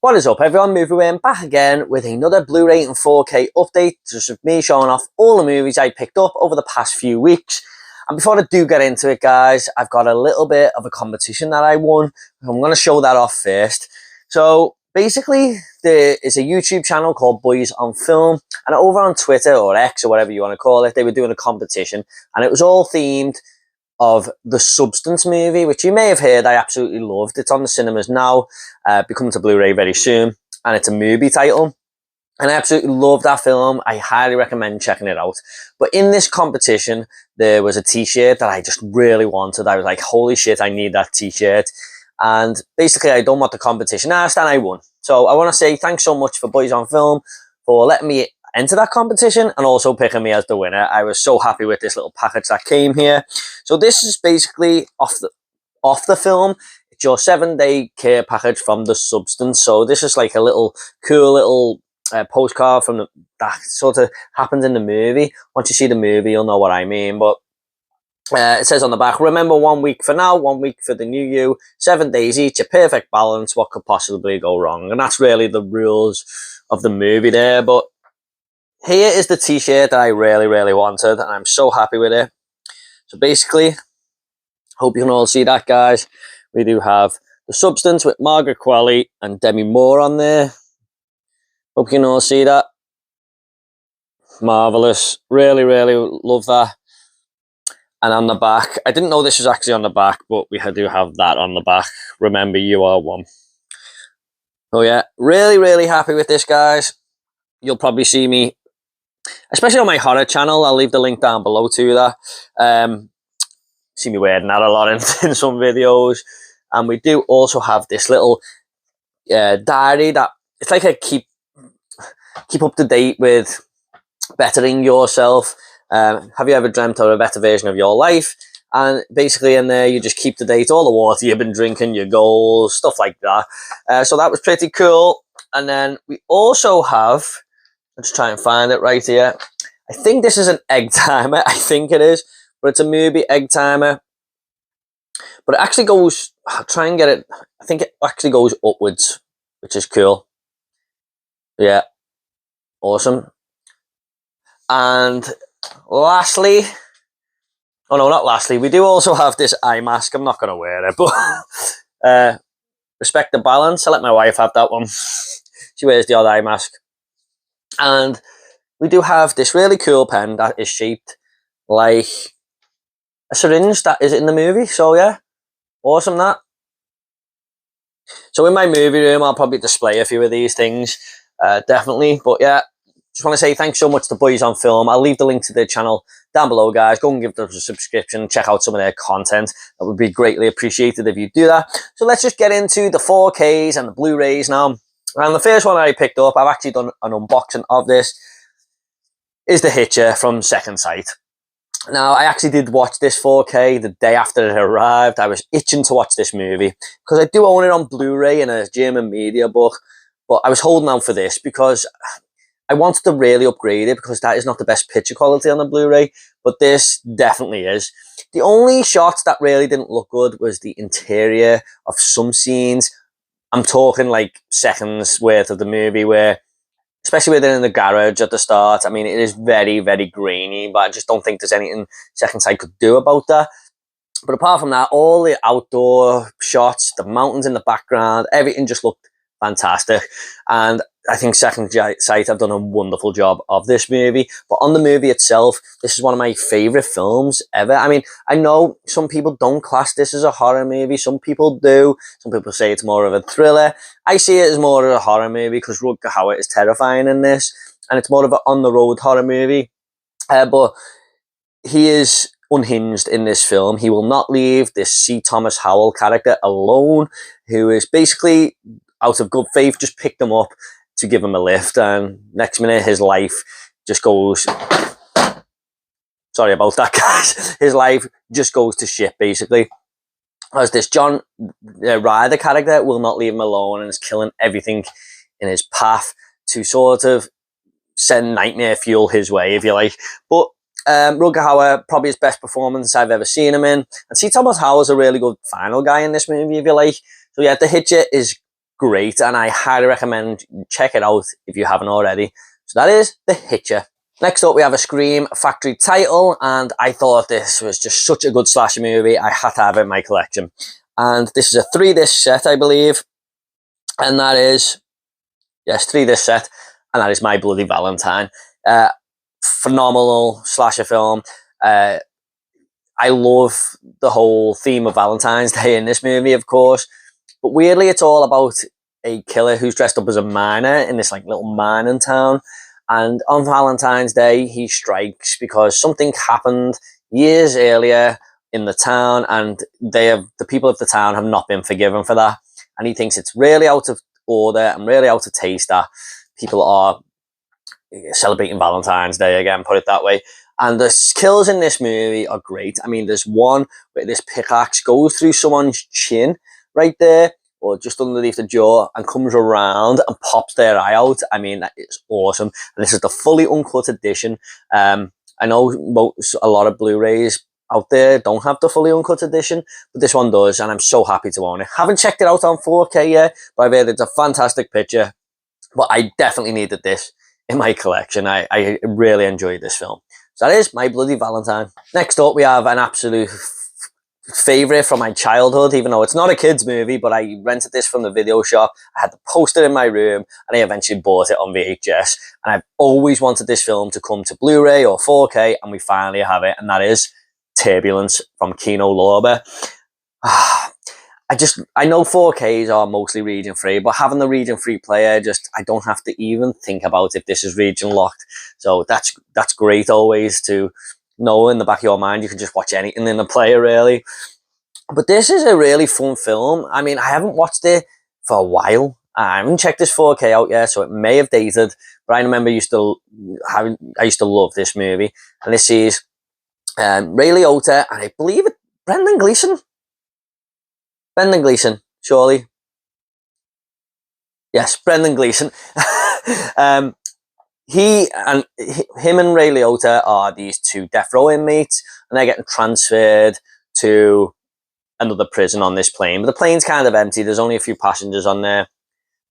What is up everyone, Movie back again with another Blu-ray and 4K update, just of me showing off all the movies I picked up over the past few weeks. And before I do get into it guys, I've got a little bit of a competition that I won. I'm going to show that off first. So basically there is a YouTube channel called Boys on Film, and over on Twitter or X or whatever you want to call it, they were doing a competition and it was all themed of the Substance movie, which you may have heard I absolutely loved. It's on the cinemas now, becoming to Blu-ray very soon, and it's a movie title. And I absolutely love that film. I highly recommend checking it out. But in this competition, there was a t-shirt that I just really wanted. I was like, holy shit, I need that t-shirt. And basically, I done what the competition asked and I won. So I want to say thanks so much for Boys on Film for letting me enter that competition and also picking me as the winner. I was so happy with this little package that came here. So this is basically off the film. It's your 7-day care package from the Substance. So this is like a little cool little postcard from that sort of happens in the movie. Once you see the movie, you'll know what I mean. But it says on the back, remember 1 week for now, 1 week for the new you, 7 days each, a perfect balance, what could possibly go wrong? And that's really the rules of the movie there. But here is the t-shirt that I really wanted, and I'm so happy with it. So basically, hope you can all see that, guys. We do have the Substance with Margaret Qualley and Demi Moore on there. Hope you can all see that. Marvellous. Really love that. And on the back, I didn't know this was actually on the back, but we do have that on the back. Remember, you are one. Oh yeah, really happy with this, guys. You'll probably see me, especially on my horror channel. I'll leave the link down below to that. See me wearing that a lot in some videos. And we do also have this little diary that it's like a keep up to date with bettering yourself. Have you ever dreamt of a better version of your life? And basically in there you just keep to date all the water you've been drinking, your goals, stuff like that. So that was pretty cool. And then we also have, let's try and find it right here. I think this is an egg timer. I think it is, but it's a movie egg timer. But it actually goes, I'll try and get it, I think it actually goes upwards, which is cool. Yeah, awesome. And lastly, oh no, not lastly, we do also have this eye mask. I'm not going to wear it, but respect the balance. I let my wife have that one. She wears the odd eye mask. And we do have this really cool pen that is shaped like a syringe that is in the movie. So yeah, awesome that. So in my movie room, I'll probably display a few of these things, definitely. But yeah, just want to say thanks so much to Boys on Film. I'll leave the link to their channel down below, guys. Go and give them a subscription. Check out some of their content. That would be greatly appreciated if you do that. So let's just get into the 4Ks and the Blu-rays now. And the first one I picked up, I've actually done an unboxing of this, is the Hitcher from Second Sight. Now, I actually did watch this 4K the day after it arrived. I was itching to watch this movie because I do own it on Blu-ray in a German media book, but I was holding out for this because I wanted to really upgrade it because that is not the best picture quality on the Blu-ray, but this definitely is. The only shots that really didn't look good was the interior of some scenes. I'm talking like seconds worth of the movie where, especially with it in the garage at the start, I mean, it is very grainy, but I just don't think there's anything Second Sight could do about that. But apart from that, all the outdoor shots, the mountains in the background, everything just looked fantastic. And I think Second Sight have done a wonderful job of this movie. But on the movie itself, this is one of my favourite films ever. I mean, I know some people don't class this as a horror movie. Some people do. Some people say it's more of a thriller. I see it as more of a horror movie because Rutger Hauer is terrifying in this. And it's more of an on-the-road horror movie. But he is unhinged in this film. He will not leave this C. Thomas Howell character alone, who is basically, out of good faith, just picked him up to give him a lift, and next minute his life just goes, sorry about that guys, his life just goes to shit basically, as this John Ryder character will not leave him alone and is killing everything in his path to sort of send nightmare fuel his way, if you like. But Rutger Hauer, probably his best performance I've ever seen him in, and C. Thomas Howell's a really good final guy in this movie, if you like. So yeah, The Hitcher is great, and I highly recommend check it out if you haven't already. So that is The Hitcher. Next up, we have a Scream Factory title, and I thought this was just such a good slasher movie. I had to have it in my collection. And this is a 3-disc set, I believe. And that is, yes, 3-disc set, and that is My Bloody Valentine. Phenomenal slasher film. I love the whole theme of Valentine's Day in this movie, of course. But weirdly, it's all about a killer who's dressed up as a miner in this like little mining town. And on Valentine's Day, he strikes because something happened years earlier in the town, and the people of the town have not been forgiven for that. And he thinks it's really out of order and really out of taste that people are celebrating Valentine's Day again, put it that way. And the kills in this movie are great. I mean, there's one where this pickaxe goes through someone's chin right there, or just underneath the jaw, and comes around and pops their eye out. I mean, that is awesome. And this is the fully uncut edition. I know a lot of Blu-rays out there don't have the fully uncut edition, but this one does, and I'm so happy to own it. Haven't checked it out on 4K yet, but I've heard it's a fantastic picture. But I definitely needed this in my collection. I really enjoyed this film. So that is My Bloody Valentine. Next up, we have an absolute favorite from my childhood, even though it's not a kids movie, but I rented this from the video shop. I had the poster in my room, and I eventually bought it on VHS. And I've always wanted this film to come to Blu-ray or 4K, and we finally have it, and that is Turbulence from Kino Lorber. I know 4Ks are mostly region free, but having the region free player, I don't have to even think about if this is region locked. So that's great always to know in the back of your mind. You can just watch anything in the player, really. But this is a really fun film. I mean, I haven't watched it for a while. I haven't checked this 4K out yet, so it may have dated. But I remember I used to love this movie. And this is Ray Liotta, and I believe it's Brendan Gleeson. Brendan Gleeson, surely. Yes, Brendan Gleeson. Him and Ray Liotta are these two death row inmates, and they're getting transferred to another prison on this plane. But the plane's kind of empty. There's only a few passengers on there.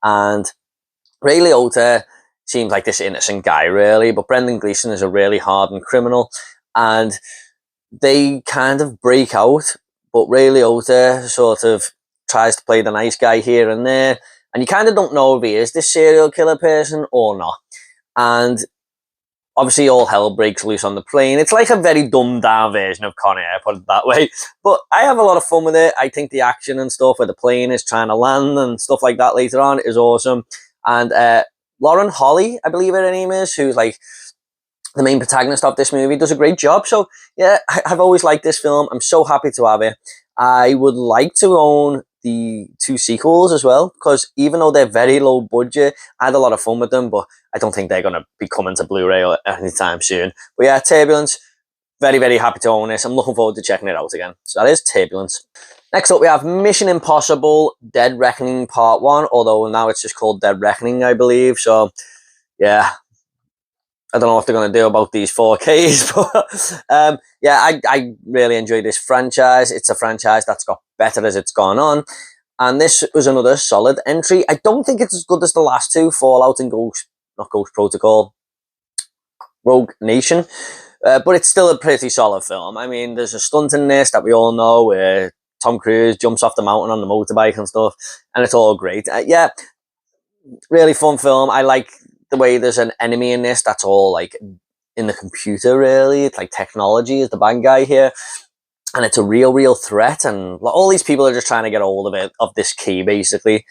And Ray Liotta seems like this innocent guy, really, but Brendan Gleeson is a really hardened criminal. And they kind of break out, but Ray Liotta sort of tries to play the nice guy here and there. And you kind of don't know if he is this serial killer person or not. And obviously all hell breaks loose on the plane. It's like a very dumbed down version of Con Air, put it that way. But I have a lot of fun with it. I think the action and stuff where the plane is trying to land and stuff like that later on is awesome. And Lauren Holly, I believe her name is, who's like the main protagonist of this movie, does a great job. So yeah, I've always liked this film. I'm so happy to have it. I would like to own the 2 sequels as well, because even though they're very low budget, I had a lot of fun with them, but I don't think they're going to be coming to Blu-ray anytime soon. But yeah, Turbulence, very, very happy to own this. I'm looking forward to checking it out again. So that is Turbulence. Next up, we have Mission Impossible Dead Reckoning Part 1, although now it's just called Dead Reckoning, I believe. So yeah, I don't know what they're going to do about these 4Ks, but yeah, I really enjoy this franchise. It's a franchise that's got better as it's gone on, and this was another solid entry. I don't think it's as good as the last two, Fallout and Ghost Protocol, Rogue Nation, but it's still a pretty solid film. I mean, there's a stunt in this that we all know where Tom Cruise jumps off the mountain on the motorbike and stuff, and it's all great. Yeah, really fun film. I like the way there's an enemy in this that's all like in the computer, really. It's like technology is the bad guy here, and it's a real threat, and all these people are just trying to get hold of this key, basically.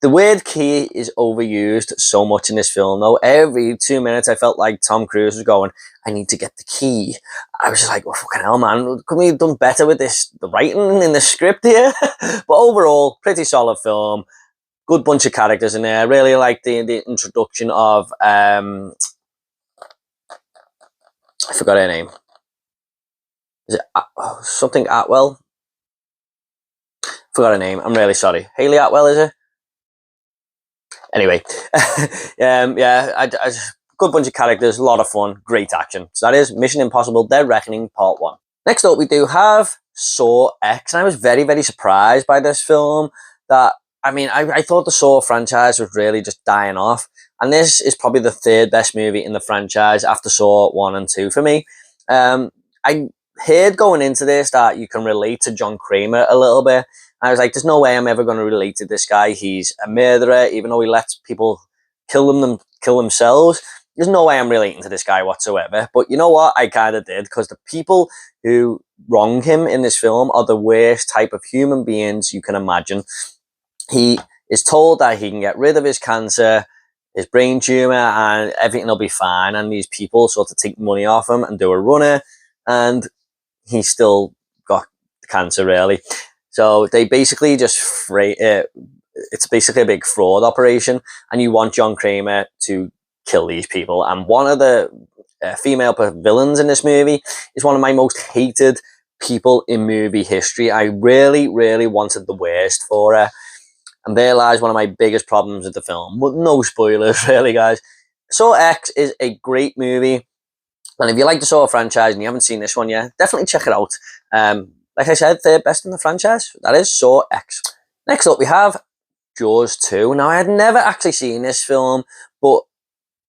The word key is overused so much in this film, though. Every 2 minutes I felt like Tom Cruise was going, I need to get the key. I was just like, well, fucking hell, man, couldn't we have done better with the writing in the script here? But overall, pretty solid film. Good bunch of characters in there. I really like the introduction of I forgot her name. Is it something Atwell? Forgot her name. I'm really sorry. Haley Atwell, is it? Anyway, yeah, good bunch of characters, a lot of fun, great action. So that is Mission Impossible Dead Reckoning Part 1. Next up, we do have Saw X, and I was very surprised by this film that I mean, I thought the Saw franchise was really just dying off, and this is probably the third best movie in the franchise after Saw 1 and 2 for me. I heard going into this that you can relate to John Kramer a little bit. I was like, there's no way I'm ever going to relate to this guy. He's a murderer, even though he lets people kill themselves. There's no way I'm relating to this guy whatsoever. But you know what? I kind of did, because the people who wrong him in this film are the worst type of human beings you can imagine. He is told that he can get rid of his cancer, his brain tumor, and everything will be fine. And these people sort of take money off him and do a runner, and he's still got cancer, really. So they basically just it's basically a big fraud operation, and you want John Kramer to kill these people. And one of the female villains in this movie is one of my most hated people in movie history. I really, really wanted the worst for her. And there lies one of my biggest problems with the film. But no spoilers, really, guys. Saw X is a great movie. And if you like the Saw franchise and you haven't seen this one yet, definitely check it out. Like I said, third best in the franchise. That is Saw X. Next up, we have Jaws 2. Now, I had never actually seen this film, but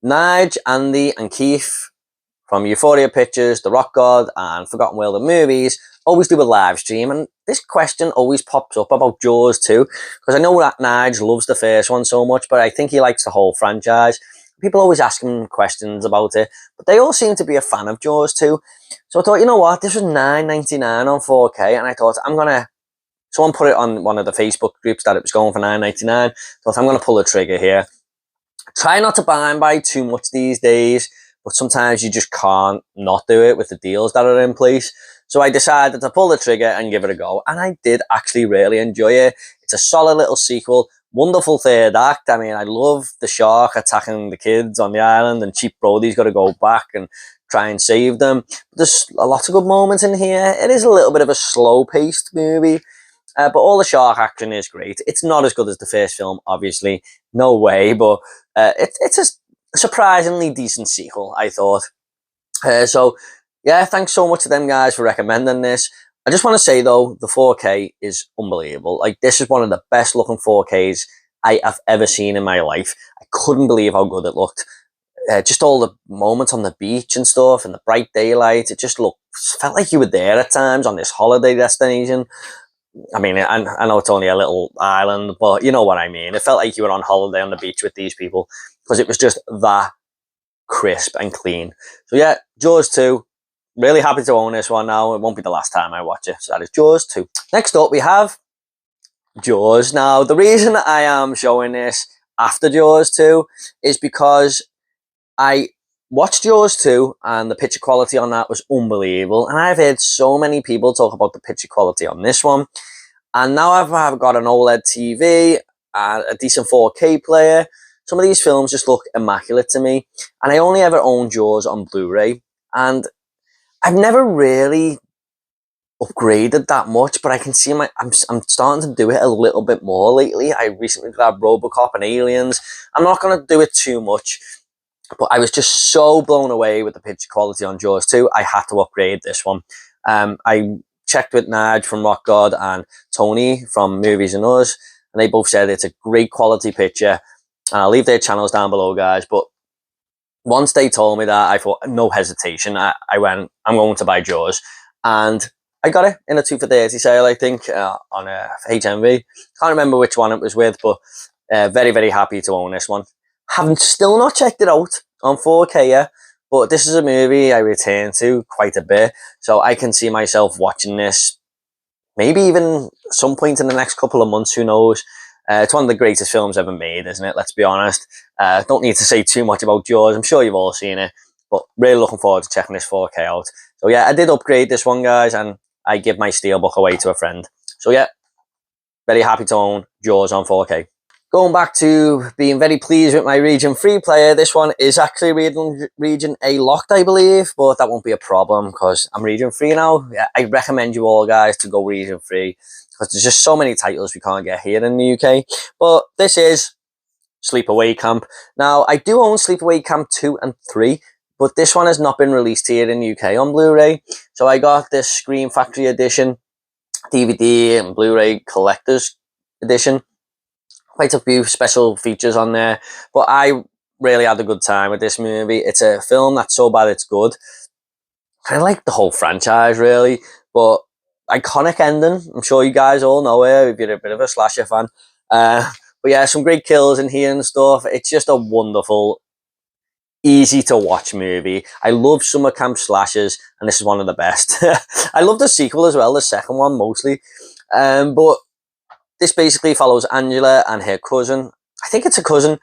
Nige, Andy, and Keith from Euphoria Pictures, The Rock God, and Forgotten World of Movies always do a live stream, and this question always pops up about Jaws 2, because I know that Nige loves the first one so much, but I think he likes the whole franchise. People always ask him questions about it, but they all seem to be a fan of Jaws 2. So I thought, you know what, this was $9.99 on 4K, and I thought, someone put it on one of the Facebook groups that it was going for $9.99. I thought, I'm going to pull the trigger here. Try not to buy too much these days, but sometimes you just can't not do it with the deals that are in place. So I decided to pull the trigger and give it a go, and I did actually really enjoy it. It's a solid little sequel, wonderful third act. I mean, I love the shark attacking the kids on the island, and Cheap Brody's got to go back and try and save them. There's a lot of good moments in here. It is a little bit of a slow-paced movie, but all the shark action is great. It's not as good as the first film, obviously, no way, but it's a surprisingly decent sequel, I thought. So, yeah, thanks so much to them guys for recommending this. I just want to say, though, the 4K is unbelievable. Like, this is one of the best looking 4Ks I have ever seen in my life. I couldn't believe how good it looked. Just all the moments on the beach and stuff, and the bright daylight, it just felt like you were there at times on this holiday destination. I mean, I know it's only a little island, but you know what I mean. It felt like you were on holiday on the beach with these people, because it was just that crisp and clean. So yeah, Jaws 2. Really happy to own this one now. It won't be the last time I watch it. So that is Jaws 2. Next up, we have Jaws. Now, the reason I am showing this after Jaws 2 is because I watched Jaws 2 and the picture quality on that was unbelievable. And I've heard so many people talk about the picture quality on this one. And now I've got an OLED TV and a decent 4K player. Some of these films just look immaculate to me. And I only ever owned Jaws on Blu-ray. And I've never really upgraded that much, but I can see I'm starting to do it a little bit more lately. I recently grabbed RoboCop and Aliens. I'm not going to do it too much, but I was just so blown away with the picture quality on Jaws 2, I had to upgrade this one. I checked with Nige from Rock God and Tony from Movies and Us, and they both said it's a great quality picture. And I'll leave their channels down below, guys, but once they told me that, I thought, no hesitation, I went, I'm going to buy Jaws. And I got it in a 2 for 30 sale, I think, on HMV. Can't remember which one it was with, but very, very happy to own this one. Haven't still not checked it out on 4K yet, but this is a movie I return to quite a bit. So I can see myself watching this maybe even some point in the next couple of months, who knows. It's one of the greatest films ever made, isn't it? Let's be honest. Don't need to say too much about Jaws. I'm sure you've all seen it, but really looking forward to checking this 4K out. So yeah, I did upgrade this one, guys, and I give my Steelbook away to a friend. So yeah, very happy to own Jaws on 4K. Going back to being very pleased with my Region 3 player, this one is actually Region A locked, I believe, but that won't be a problem because I'm Region 3 now. Yeah, I recommend you all, guys, to go Region 3 because there's just so many titles we can't get here in the UK. But this is Sleepaway Camp. Now, I do own Sleepaway Camp 2 and 3, but this one has not been released here in the UK on Blu-ray. So I got this Scream Factory Edition, DVD and Blu-ray Collector's Edition. quite a few special features on there. But I really had a good time with this movie. It's a film that's so bad it's good. Kind of like the whole franchise, really. But iconic ending. I'm sure you guys all know it if you're a bit of a slasher fan. But yeah, some great kills in here and stuff. It's just a wonderful, easy to watch movie. I love summer camp slashers, and this is one of the best. I love the sequel as well, the second one mostly. But this basically follows Angela and her cousin. I think it's a cousin.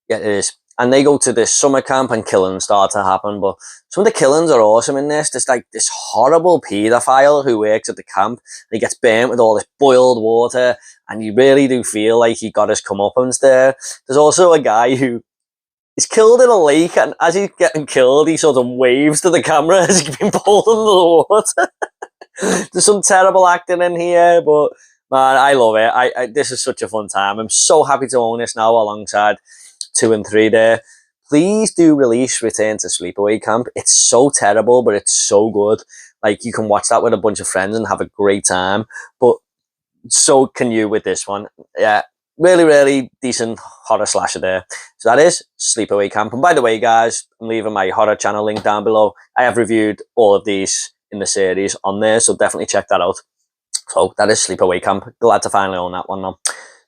Yeah, it is. And they go to this summer camp and killings start to happen. But some of the killings are awesome in this. There's like this horrible paedophile who works at the camp. And he gets burnt with all this boiled water. And you really do feel like he got his comeuppance there. There's also a guy who is killed in a lake. And as he's getting killed, he sort of waves to the camera as he's been pulled into the water. There's some terrible acting in here. But man, I love it. This is such a fun time. I'm so happy to own this now alongside 2 and 3 there. Please do release Return to Sleepaway Camp. It's so terrible, but it's so good. Like, you can watch that with a bunch of friends and have a great time. But so can you with this one. Yeah, really, really decent horror slasher there. So that is Sleepaway Camp. And by the way, guys, I'm leaving my horror channel link down below. I have reviewed all of these in the series on there, so definitely check that out. So that is Sleepaway Camp. Glad to finally own that one now.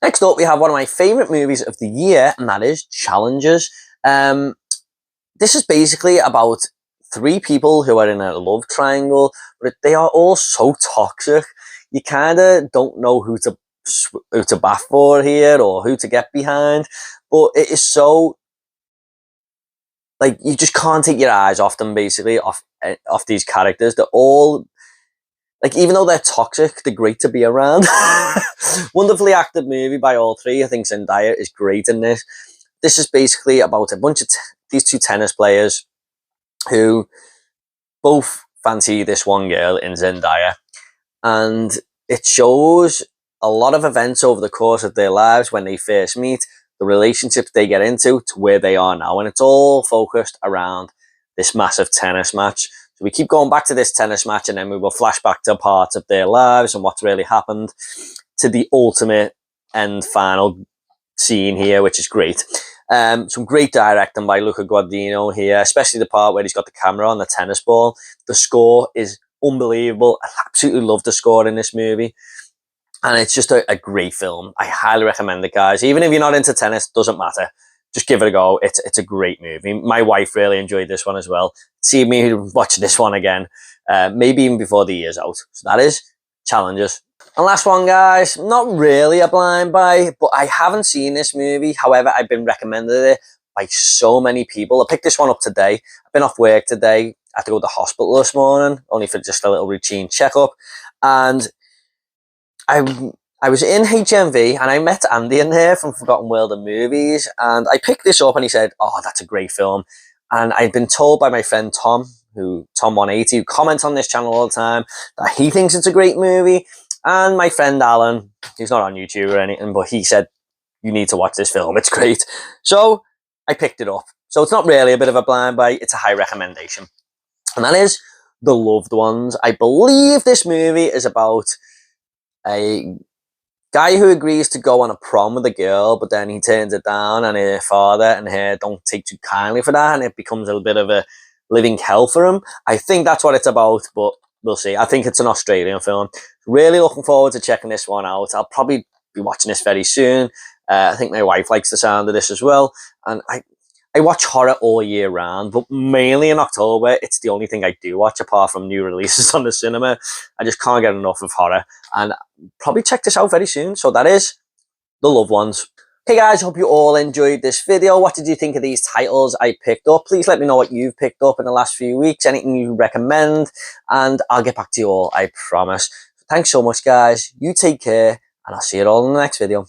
Next up, we have one of my favourite movies of the year, and that is Challengers. This is basically about 3 people who are in a love triangle, but they are all so toxic. You kind of don't know who to bat for here or who to get behind, but it is so, like, you just can't take your eyes off them, basically, off these characters. They're all, like, even though they're toxic, they're great to be around. Wonderfully acted movie by all 3. I think Zendaya is great in this. This is basically about a bunch of these 2 tennis players who both fancy this one girl in Zendaya. And it shows a lot of events over the course of their lives when they first meet, the relationships they get into to where they are now. And it's all focused around this massive tennis match. So we keep going back to this tennis match, and then we will flash back to parts of their lives and what's really happened to the ultimate and final scene here, which is great. Some great directing by Luca Guadagnino here, especially the part where he's got the camera on the tennis ball. The score is unbelievable. I absolutely love the score in this movie. And it's just a great film. I highly recommend it, guys. Even if you're not into tennis, doesn't matter. Just give it a go. It's a great movie. My wife really enjoyed this one as well. See me watch this one again, maybe even before the year's out. So that is Challengers. And last one, guys, not really a blind buy, but I haven't seen this movie. However, I've been recommended it by so many people. I picked this one up today. I've been off work today. I had to go to the hospital this morning, only for just a little routine checkup. And I was in HMV, and I met Andy in there from Forgotten World of Movies, and I picked this up, and he said, "Oh, that's a great film." And I've been told by my friend Tom, Tom180, who comments on this channel all the time, that he thinks it's a great movie. And my friend Alan, he's not on YouTube or anything, but he said, "You need to watch this film. It's great." So I picked it up. So it's not really a bit of a blind buy. It's a high recommendation. And that is The Loved Ones. I believe this movie is about a guy who agrees to go on a prom with a girl, but then he turns it down, and her father and her don't take too kindly for that, and it becomes a bit of a living hell for him. I think that's what it's about, but we'll see. I think it's an Australian film. Really looking forward to checking this one out. I'll probably be watching this very soon. I think my wife likes the sound of this as well. And I watch horror all year round, but mainly in October. It's the only thing I do watch apart from new releases on the cinema. I just can't get enough of horror. And probably check this out very soon. So that is The Loved Ones. Hey guys, hope you all enjoyed this video. What did you think of these titles I picked up? Please let me know what you've picked up in the last few weeks, anything you recommend, and I'll get back to you all, I promise. Thanks so much, guys. You take care, and I'll see you all in the next video.